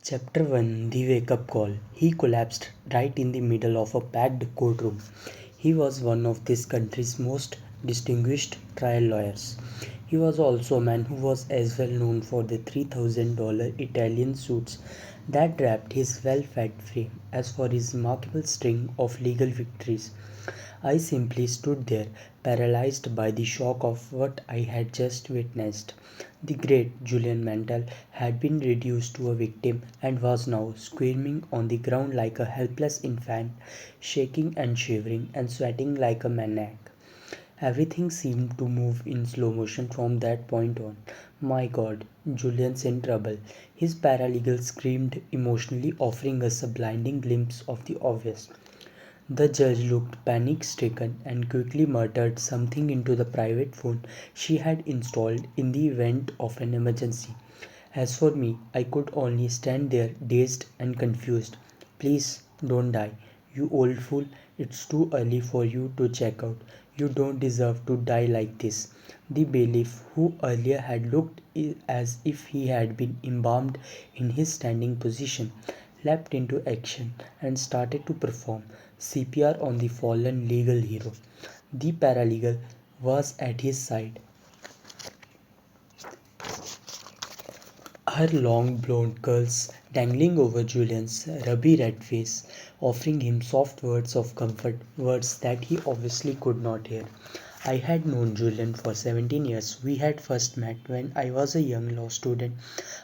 Chapter 1, The Wake Up Call. He collapsed right in the middle of a packed courtroom. He was one of this country's most distinguished trial lawyers. He was also a man who was as well known for the $3,000 Italian suits that wrapped his well fed frame as for his remarkable string of legal victories. I simply stood there, paralyzed by the shock of what I had just witnessed. The great Julian Mantel had been reduced to a victim and was now squirming on the ground like a helpless infant, shaking and shivering and sweating like a maniac. Everything seemed to move in slow motion from that point on. My God, Julian's in trouble. His paralegal screamed emotionally, offering us a blinding glimpse of the obvious. The judge looked panic-stricken and quickly muttered something into the private phone she had installed in the event of an emergency. As for me, I could only stand there dazed and confused. Please don't die, you old fool. It's too early for you to check out. You don't deserve to die like this. The bailiff, who earlier had looked as if he had been embalmed in his standing position, leapt into action and started to perform CPR on the fallen legal hero. The paralegal was at his side, her long blonde curls dangling over Julian's rubby red face, offering him soft words of comfort, words that he obviously could not hear. I had known Julian for 17 years. We had first met when I was a young law student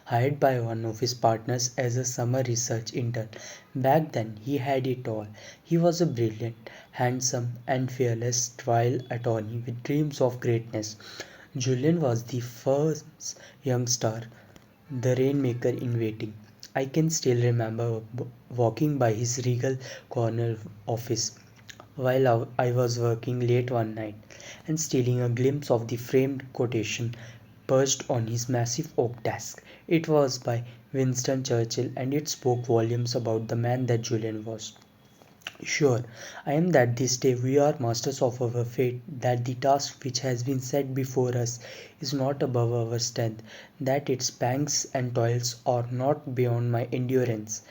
hired by one of his partners as a summer research intern. Back then, he had it all. He was a brilliant, handsome, and fearless trial attorney with dreams of greatness. Julian was the first young star, the rainmaker in waiting. I can still remember walking by his regal corner office while I was working late one night and stealing a glimpse of the framed quotation perched on his massive oak desk. It was by Winston Churchill and it spoke volumes about the man that Julian was. Sure, I am that this day we are masters of our fate, that the task which has been set before us is not above our strength, that its pangs and toils are not beyond my endurance.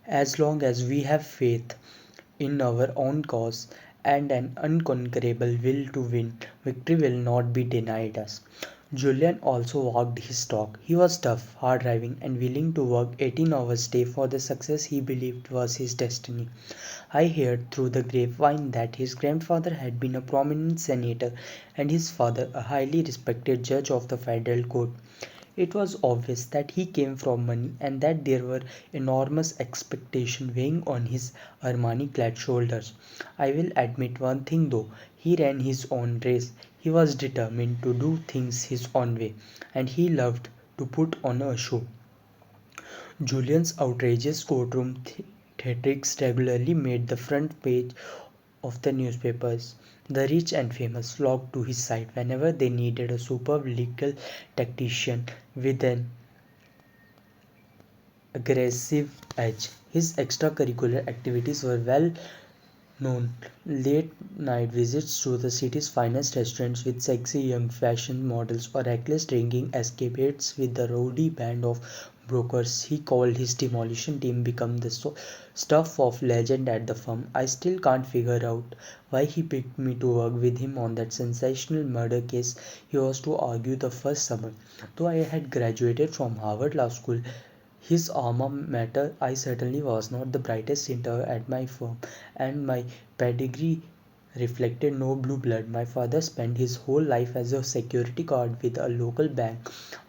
As long as we have faith in our own cause and an unconquerable will to win, victory will not be denied us. Julian also walked his talk. He was tough, hard driving, and willing to work 18 hours a day for the success he believed was his destiny. I heard through the grapevine that his grandfather had been a prominent senator and his father a highly respected judge of the federal court. It was obvious that he came from money and that there were enormous expectations weighing on his Armani-clad shoulders. I will admit one thing though, he ran his own race. He was determined to do things his own way, and he loved to put on a show. Julian's outrageous courtroom theatrics regularly made the front page of the newspapers. The rich and famous flocked to his side whenever they needed a superb legal tactician with an aggressive edge. His extracurricular activities were well known: late night visits to the city's finest restaurants with sexy young fashion models or reckless drinking escapades with the rowdy band of brokers he called his demolition team become the stuff of legend at the firm. I still can't figure out why he picked me to work with him on that sensational murder case he was to argue the first summer. Though I had graduated from Harvard Law School, his alma mater, I certainly was not the brightest center at my firm, and my pedigree reflected no blue blood. My father spent his whole life as a security guard with a local bank.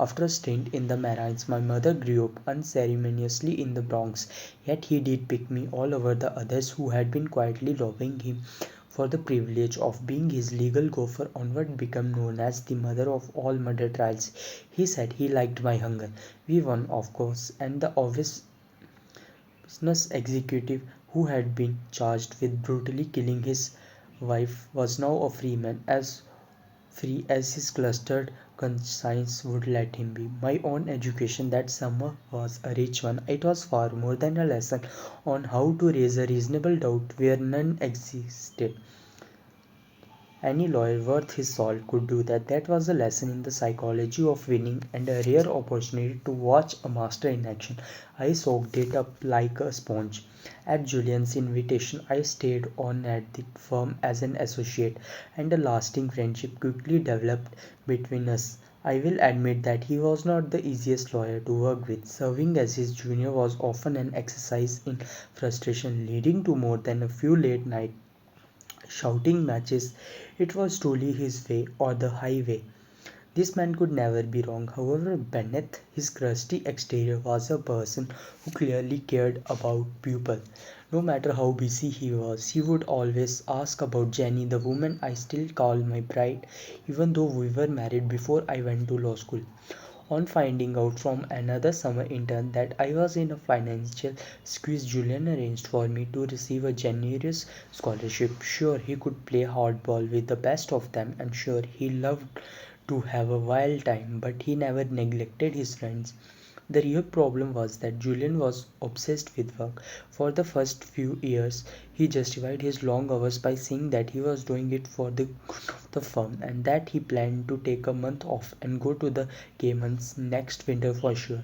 After a stint in the Marines, my mother grew up unceremoniously in the Bronx, yet he did pick me all over the others who had been quietly lobbying him for the privilege of being his legal gopher on what became known as the mother of all murder trials. He said he liked my hunger. We won, of course, and the obvious business executive who had been charged with brutally killing his wife was now a free man, as free as his clustered conscience would let him be. My own education that summer was a rich one. It was far more than a lesson on how to raise a reasonable doubt where none existed. Any lawyer worth his salt could do that. That was a lesson in the psychology of winning and a rare opportunity to watch a master in action. I soaked it up like a sponge. At Julian's invitation, I stayed on at the firm as an associate, and a lasting friendship quickly developed between us. I will admit that he was not the easiest lawyer to work with. Serving as his junior was often an exercise in frustration, leading to more than a few late night shouting matches. It was truly his way or the highway. This man could never be wrong. However, beneath his crusty exterior was a person who clearly cared about people. No matter how busy he was, he would always ask about Jenny, the woman I still call my bride, even though we were married before I went to law school. On finding out from another summer intern that I was in a financial squeeze, Julian arranged for me to receive a generous scholarship. Sure, he could play hardball with the best of them, and sure, he loved to have a wild time, but he never neglected his friends. The real problem was that Julian was obsessed with work. For the first few years, he justified his long hours by saying that he was doing it for the good of the firm and that he planned to take a month off and go to the Caymans next winter for sure.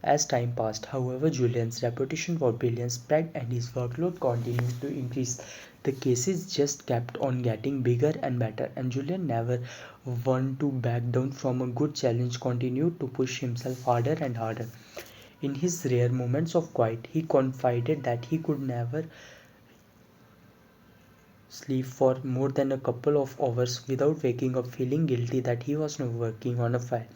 As time passed, however, Julian's reputation for brilliance spread and his workload continued to increase. The cases just kept on getting bigger and better, and Julian never wanted to back down from a good challenge, continued to push himself harder and harder. In his rare moments of quiet, he confided that he could never sleep for more than a couple of hours without waking up feeling guilty that he was not working on a file.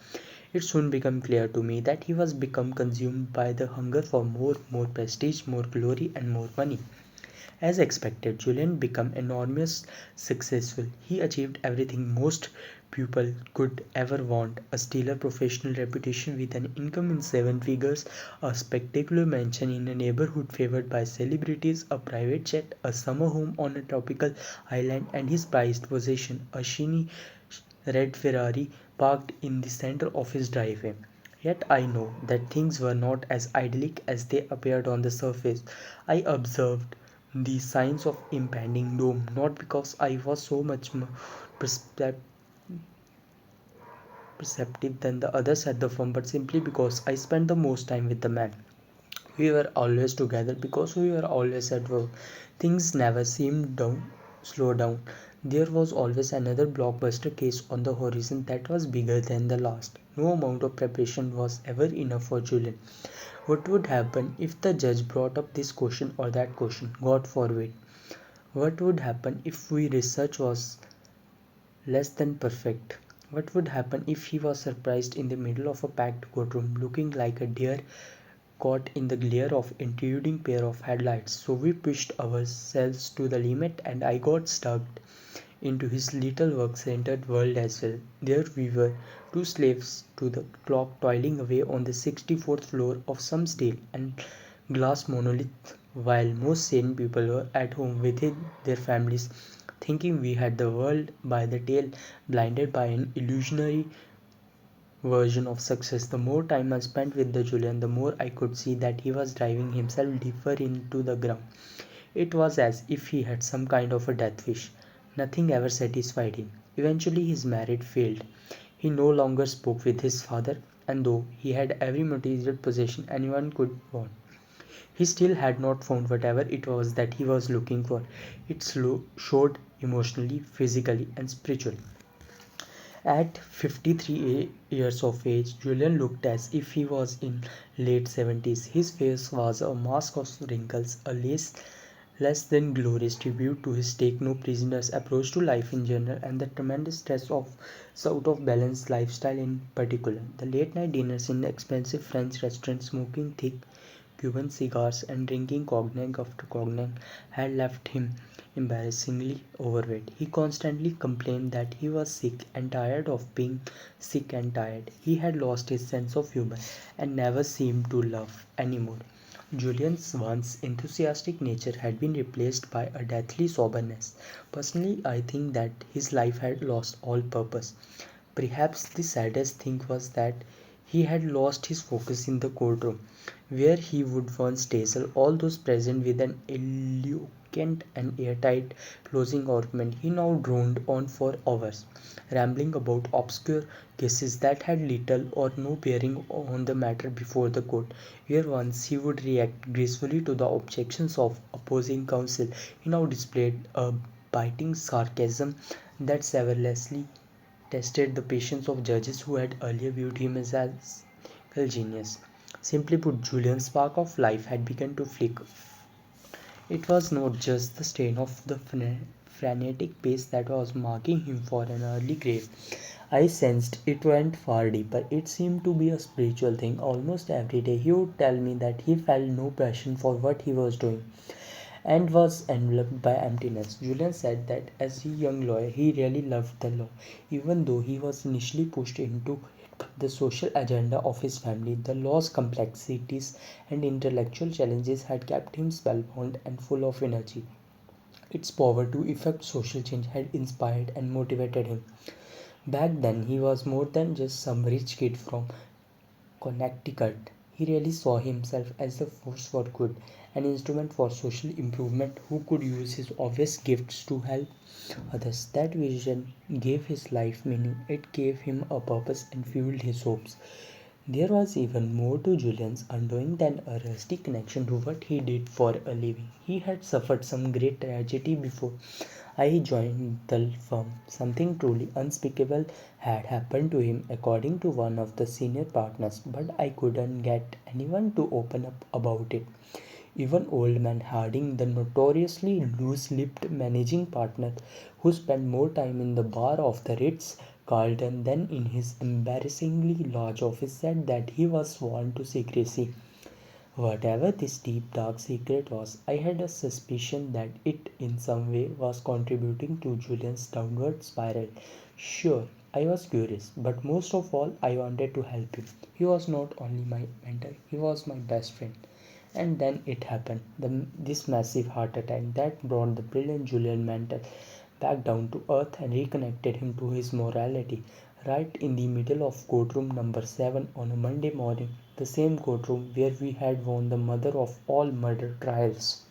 It soon became clear to me that he was become consumed by the hunger for more prestige, more glory, and more money. As expected, Julian became enormously successful. He achieved everything most people could ever want: a stellar professional reputation with an income in seven figures, a spectacular mansion in a neighborhood favored by celebrities, a private jet, a summer home on a tropical island, and his prized possession, a shiny red Ferrari parked in the center of his driveway. Yet I know that things were not as idyllic as they appeared on the surface. I observed the signs of impending doom, not because I was so much more percep- perceptive than the others at the firm, but simply because I spent the most time with the man. We were always together because we were always at work. Things never seemed slow down. There was always another blockbuster case on the horizon that was bigger than the last. No amount of preparation was ever enough for Julian. What would happen if the judge brought up this question or that question? God forbid. What would happen if we research was less than perfect? What would happen if he was surprised in the middle of a packed courtroom looking like a deer caught in the glare of intruding pair of headlights? So we pushed ourselves to the limit and I got stuck into his little work-centered world as well. There we were, two slaves to the clock toiling away on the 64th floor of some steel and glass monolith, while most sane people were at home within their families, thinking we had the world by the tail, blinded by an illusionary version of success. The more time I spent with the Julian, the more I could see that he was driving himself deeper into the ground. It was as if he had some kind of a death wish. Nothing ever satisfied him. Eventually his marriage failed. He no longer spoke with his father, and though he had every material possession anyone could want, he still had not found whatever it was that he was looking for. It showed emotionally, physically, and spiritually. At 53 years of age, Julian looked as if he was in late 70s. His face was a mask of wrinkles, a less than glorious tribute to his take no prisoners approach to life in general and the tremendous stress of out of balance lifestyle in particular. The late night dinners in expensive French restaurants, smoking thick Cuban cigars and drinking cognac after cognac had left him embarrassingly overweight. He constantly complained that he was sick and tired of being sick and tired. He had lost his sense of humor and never seemed to laugh anymore. Julian's once enthusiastic nature had been replaced by a deathly soberness. Personally, I think that his life had lost all purpose. Perhaps the saddest thing was that he had lost his focus in the courtroom, where he would once dazzle all those present with an vacant and airtight closing argument, he now droned on for hours, rambling about obscure cases that had little or no bearing on the matter before the court. Where once he would react gracefully to the objections of opposing counsel, he now displayed a biting sarcasm that severely tested the patience of judges who had earlier viewed him as a genius. Simply put, Julian's spark of life had begun to flicker. It was not just the strain of the frenetic pace that was marking him for an early grave. I sensed it went far deeper. It seemed to be a spiritual thing. Almost every day he would tell me that he felt no passion for what he was doing and was enveloped by emptiness. Julian said that as a young lawyer, he really loved the law, even though he was initially pushed into the social agenda of his family. The law's complexities and intellectual challenges had kept him spellbound and full of energy. Its power to effect social change had inspired and motivated him. Back then, he was more than just some rich kid from Connecticut. He really saw himself as a force for good, an instrument for social improvement who could use his obvious gifts to help others. That vision gave his life meaning, it gave him a purpose and fueled his hopes. There was even more to Julian's undoing than a rusty connection to what he did for a living. He had suffered some great tragedy before I joined the firm. Something truly unspeakable had happened to him, according to one of the senior partners, but I couldn't get anyone to open up about it. Even old man Harding, the notoriously loose-lipped managing partner who spent more time in the bar of the Ritz Carlton than in his embarrassingly large office, said that he was sworn to secrecy. Whatever this deep dark secret was, I had a suspicion that it in some way was contributing to Julian's downward spiral. Sure, I was curious, but most of all, I wanted to help him. He was not only my mentor, he was my best friend. And then it happened, this massive heart attack that brought the brilliant Julian Mantle back down to earth and reconnected him to his morality. Right in the middle of courtroom number 7 on a Monday morning, the same courtroom where we had won the mother of all murder trials.